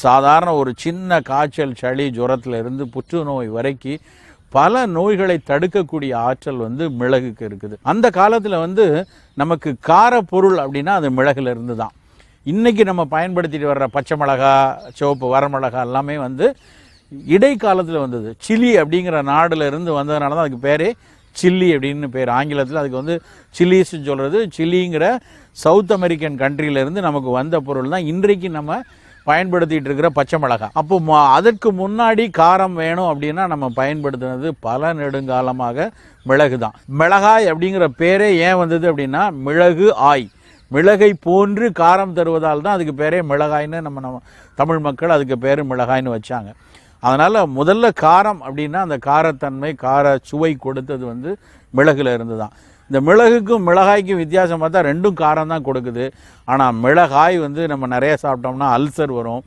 சாதாரண ஒரு சின்ன காய்ச்சல், சளி, ஜுரத்துல இருந்து புற்றுநோய் வரைக்கும் பல நோய்களை தடுக்கக்கூடிய ஆற்றல் மிளகுக்கு இருக்குது. அந்த காலத்தில் நமக்கு காரப்பொருள் அப்படின்னா அது மிளகுல இருந்து தான். இன்றைக்கி நம்ம பயன்படுத்திட்டு வர்ற பச்சை மிளகா, சிவப்பு வரமிளகா எல்லாமே இடைக்காலத்தில் வந்தது. சில்லி அப்படிங்கிற நாடுல இருந்து வந்ததுனால தான் அதுக்கு பேரே சில்லி அப்படின்னு பேர். ஆங்கிலத்தில் அதுக்கு சில்லிஸ்ன்னு சொல்கிறது. சில்லிங்கிற சவுத் அமெரிக்கன் கண்ட்ரியிலேருந்து நமக்கு வந்த பொருள் தான் இன்றைக்கு நம்ம பயன்படுத்திகிட்டு இருக்கிற பச்சை மிளகாய். அப்போ அதற்கு முன்னாடி காரம் வேணும் அப்படின்னா நம்ம பயன்படுத்தினது பல நெடுங்காலமாக மிளகு தான். மிளகாய் அப்படிங்கிற பேரே ஏன் வந்தது அப்படின்னா மிளகு ஆய், மிளகை போன்று காரம் தருவதால் தான் அதுக்கு பேரே மிளகாய்ன்னு நம்ம தமிழ் மக்கள் அதுக்கு பேர் மிளகாய்னு வச்சாங்க. அதனால் முதல்ல காரம் அப்படின்னா அந்த காரத்தன்மை, கார சுவை கொடுத்தது மிளகுல இருந்து தான். இந்த மிளகுக்கும் மிளகாய்க்கும் வித்தியாசம் பார்த்தா ரெண்டும் காரம் தான் கொடுக்குது. ஆனால் மிளகாய் நம்ம நிறைய சாப்பிட்டோம்னா அல்சர் வரும்.